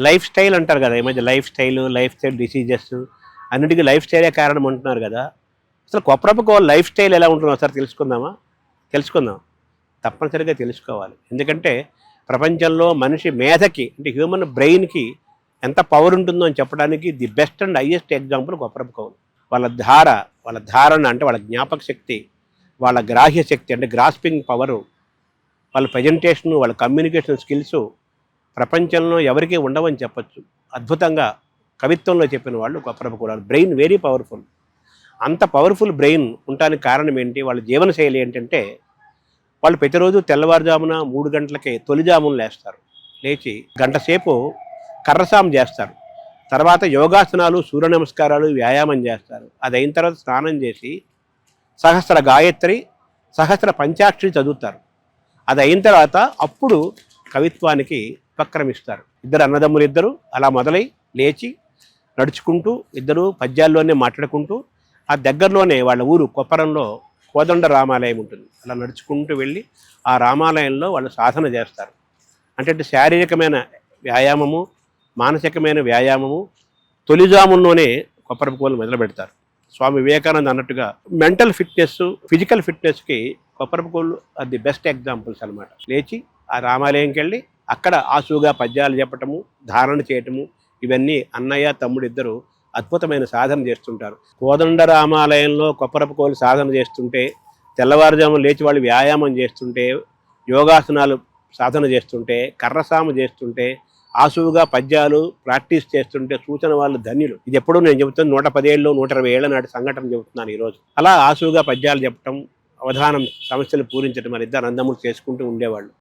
Life style అంటారు కదా, ఈ మధ్య లైఫ్ స్టైల్ డిసీజెస్ అన్నిటికీ లైఫ్ స్టైలే కారణం అంటున్నారు కదా. అసలు కొప్పరపకో లైఫ్ స్టైల్ ఎలా ఉంటుందో ఒకసారి తెలుసుకుందాం. తప్పనిసరిగా తెలుసుకోవాలి. ఎందుకంటే ప్రపంచంలో మనిషి మేధకి అంటే హ్యూమన్ బ్రెయిన్కి ఎంత పవర్ ఉంటుందో అని చెప్పడానికి the best and highest example కొప్పరపకోలు. వాళ్ళ ధారణ అంటే వాళ్ళ జ్ఞాపక శక్తి, వాళ్ళ గ్రాహ్య శక్తి అంటే గ్రాస్పింగ్ పవరు, వాళ్ళ ప్రజెంటేషను, వాళ్ళ కమ్యూనికేషన్ స్కిల్స్ ప్రపంచంలో ఎవరికీ ఉండవని చెప్పచ్చు. అద్భుతంగా కవిత్వంలో చెప్పిన వాళ్ళు కొప్పరపకోలు. Brain very powerful. అంత పవర్ఫుల్ బ్రెయిన్ ఉండడానికి కారణం ఏంటి? వాళ్ళ జీవనశైలి ఏంటంటే వాళ్ళు ప్రతిరోజు తెల్లవారుజామున 3 గంటలకే తొలిజామున లేస్తారు. లేచి గంట సేపు కర్రసాము చేస్తారు. తర్వాత యోగాసనాలు, సూర్య నమస్కారాలు, వ్యాయామం చేస్తారు. అది అయిన తర్వాత స్నానం చేసి సహస్ర గాయత్రి, సహస్ర పంచాక్షరి చదువుతారు. అది అయిన తర్వాత అప్పుడు కవిత్వానికి ఉపక్రమిస్తారు. ఇద్దరు అన్నదమ్ములు ఇద్దరు అలా మొదలై లేచి నడుచుకుంటూ ఇద్దరు పద్యాల్లోనే మాట్లాడుకుంటూ ఆ దగ్గరలోనే వాళ్ళ ఊరు కొప్పరంలో కోదండ రామాలయం ఉంటుంది. అలా నడుచుకుంటూ వెళ్ళి ఆ రామాలయంలో వాళ్ళు సాధన చేస్తారు. అంటే శారీరకమైన వ్యాయామము, మానసికమైన వ్యాయామము తొలిజాముల్లోనే కొప్పరపకోలు మొదలు పెడతారు. స్వామి వివేకానంద అన్నట్టుగా మెంటల్ ఫిట్నెస్, ఫిజికల్ ఫిట్నెస్కి కొప్పరపకోలు అది బెస్ట్ ఎగ్జాంపుల్స్ అనమాట. లేచి ఆ రామాలయంకి వెళ్ళి అక్కడ ఆసుగా పద్యాలు చెప్పటము, ధారణ చేయటము, ఇవన్నీ అన్నయ్య తమ్ముడు ఇద్దరు అద్భుతమైన సాధన చేస్తుంటారు. కోదండ రామాలయంలో కొప్పరపకోలు సాధన చేస్తుంటే, తెల్లవారుజామున లేచి వాళ్ళు వ్యాయామం చేస్తుంటే, యోగాసనాలు సాధన చేస్తుంటే, కర్రసాము చేస్తుంటే, ఆసువుగా పద్యాలు ప్రాక్టీస్ చేస్తుంటే సూచన వాళ్ళు ధన్యులు. ఇది ఎప్పుడూ నేను చెబుతాను, 110 ఏళ్ళు 120 ఏళ్ల నాటి సంఘటన చెబుతున్నాను ఈరోజు. అలా ఆసువుగా పద్యాలు చెప్పటం, అవధానం, సమస్యలు పూరించడం మరి ఇద్దరు అన్నదమ్ములు చేసుకుంటూ ఉండేవాళ్ళు.